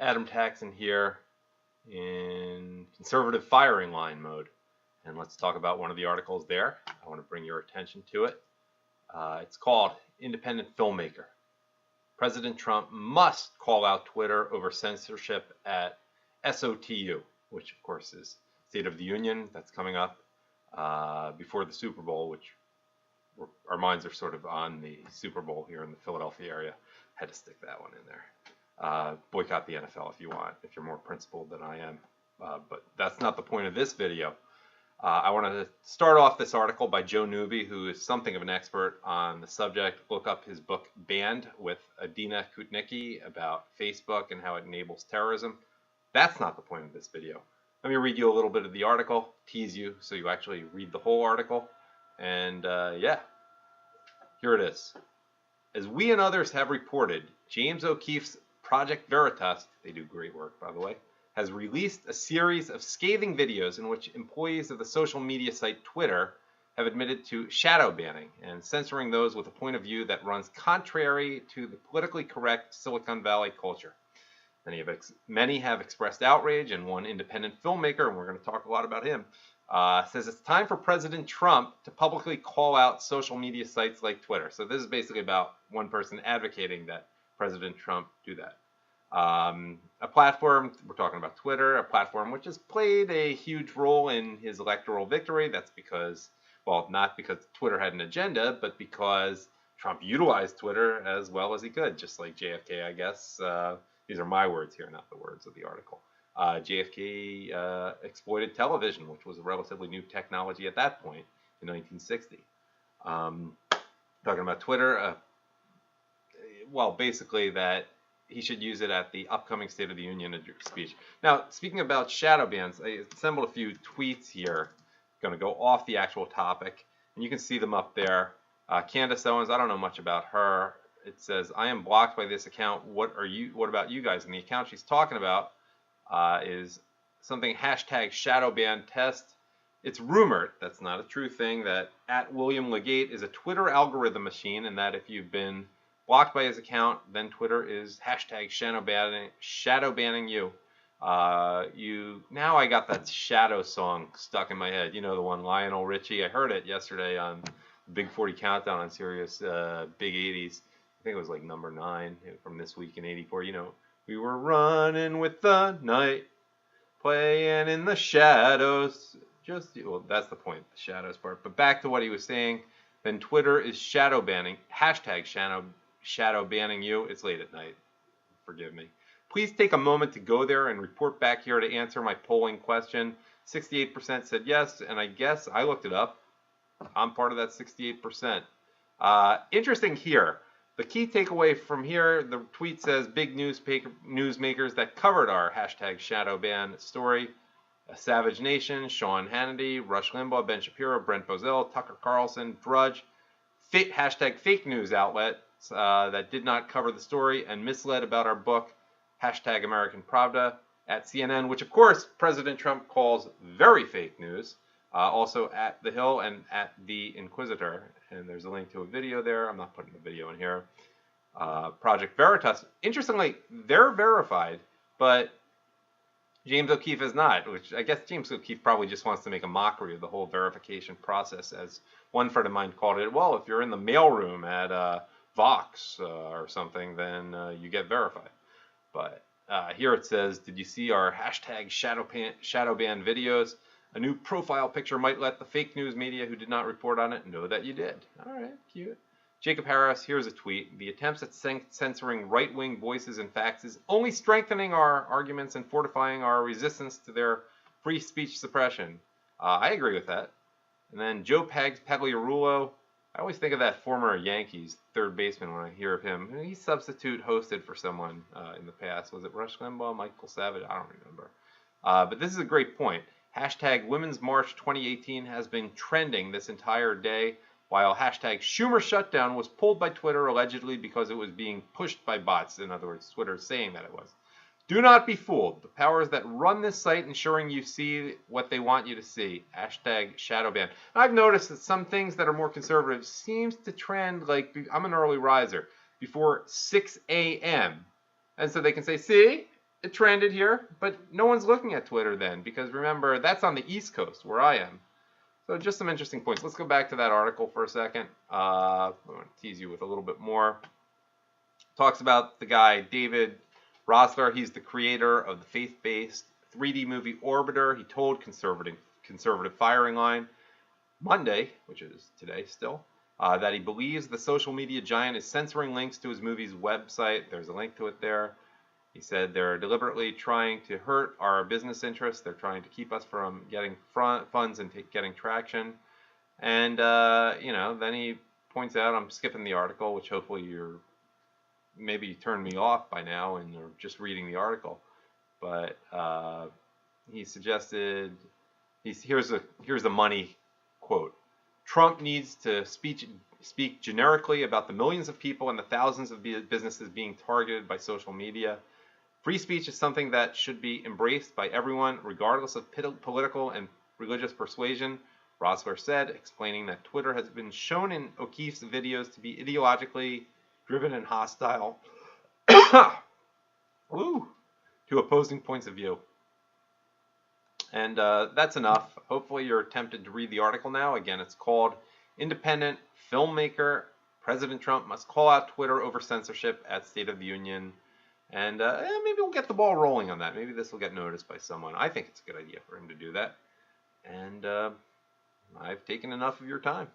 Adam Taxon here in conservative firing line mode. And let's talk about one of the articles there. I want to bring your attention to it. It's called Independent Filmmaker. President Trump must call out Twitter over censorship at SOTU, which of course is State of the Union. That's coming up before the Super Bowl, which our minds are sort of on the Super Bowl here in the Philadelphia area. Had to stick that one in there. Boycott the NFL if you want, if you're more principled than I am. But that's not the point of this video. I want to start off this article by Joe Newby, who is something of an expert on the subject. Look up his book, Banned, with Adina Kutnicki about Facebook and how it enables terrorism. That's not the point of this video. Let me read you a little bit of the article, tease you so you actually read the whole article. And yeah, here it is. As we and others have reported, James O'Keefe's Project Veritas, they do great work by the way, has released a series of scathing videos in which employees of the social media site Twitter have admitted to shadow banning and censoring those with a point of view that runs contrary to the politically correct Silicon Valley culture. Many have expressed outrage, and one independent filmmaker, and we're going to talk a lot about him, says it's time for President Trump to publicly call out social media sites like Twitter. So this is basically about one person advocating that President Trump do that. A platform, we're talking about Twitter, a platform which has played a huge role in his electoral victory. That's because, well, not because Twitter had an agenda, but because Trump utilized Twitter as well as he could, just like JFK, I guess. These are my words here, not the words of the article. JFK exploited television, which was a relatively new technology at that point in 1960. Talking about Twitter, well, basically that he should use it at the upcoming State of the Union speech. Now, speaking about shadow bans, I assembled a few tweets here. Going to go off the actual topic, and you can see them up there. Candace Owens, I don't know much about her. It says, I am blocked by this account. What about you guys? And the account she's talking about is something hashtag shadow ban test. It's rumored, that's not a true thing, that @William Legate is a Twitter algorithm machine, and that if you've been blocked by his account, then Twitter is hashtag shadow banning you. Now I got that Shadow song stuck in my head. You know the one, Lionel Richie. I heard it yesterday on Big 40 Countdown on Sirius Big 80s. I think it was like number 9 from This Week in 84. You know, we were running with the night, playing in the shadows. Well, that's the point, the shadows part. But back to what he was saying, then Twitter is shadow banning, hashtag shadow banning you. It's late at night. Forgive me. Please take a moment to go there and report back here to answer my polling question. 68% said yes, and I guess I looked it up. I'm part of that 68%. Interesting here. The key takeaway from here, the tweet says big newsmakers that covered our hashtag shadow ban story. Savage Nation, Sean Hannity, Rush Limbaugh, Ben Shapiro, Brent Bozell, Tucker Carlson, Drudge, hashtag fake news outlets that did not cover the story and misled about our book, hashtag American Pravda, at CNN, which of course President Trump calls very fake news, also at The Hill and at The Inquisitor, and there's a link to a video there. I'm not putting the video in here. Project Veritas, interestingly, they're verified, but James O'Keefe is not, which I guess James O'Keefe probably just wants to make a mockery of the whole verification process. As one friend of mine called it, well, if you're in the mailroom at Vox or something, then you get verified. But here it says, did you see our hashtag shadow ban videos? A new profile picture might let the fake news media who did not report on it know that you did. All right, cute. Jacob Harris, here's a tweet. The attempts at censoring right-wing voices and facts is only strengthening our arguments and fortifying our resistance to their free speech suppression. I agree with that. And then Joe Pagliarulo, I always think of that former Yankees third baseman when I hear of him. He substitute hosted for someone in the past. Was it Rush Limbaugh, Michael Savage? I don't remember. But this is a great point. Hashtag Women's March 2018 has been trending this entire day, while hashtag Schumer shutdown was pulled by Twitter allegedly because it was being pushed by bots. In other words, Twitter saying that it was. Do not be fooled. The powers that run this site ensuring you see what they want you to see. Hashtag shadow ban. I've noticed that some things that are more conservative seems to trend like, I'm an early riser, before 6 a.m. And so they can say, see, it trended here, but no one's looking at Twitter then, because remember, that's on the East Coast where I am. So just some interesting points. Let's go back to that article for a second. I'm going to tease you with a little bit more. Talks about the guy, David Rosler. He's the creator of the faith-based 3D movie Orbiter. He told Conservative Firing Line Monday, which is today still, that he believes the social media giant is censoring links to his movie's website. There's a link to it there. He said they're deliberately trying to hurt our business interests. They're trying to keep us from getting funds and getting traction. And, then he points out, I'm skipping the article, which hopefully maybe you turned me off by now and you're just reading the article. But he suggested, here's the money quote. Trump needs to speak generically about the millions of people and the thousands of businesses being targeted by social media. Free speech is something that should be embraced by everyone, regardless of political and religious persuasion, Rosler said, explaining that Twitter has been shown in O'Keefe's videos to be ideologically driven and hostile to opposing points of view. And that's enough. Hopefully you're tempted to read the article now. Again, it's called Independent Filmmaker, President Trump Must Call Out Twitter Over Censorship at State of the Union. And maybe we'll get the ball rolling on that. Maybe this will get noticed by someone. I think it's a good idea for him to do that. And I've taken enough of your time.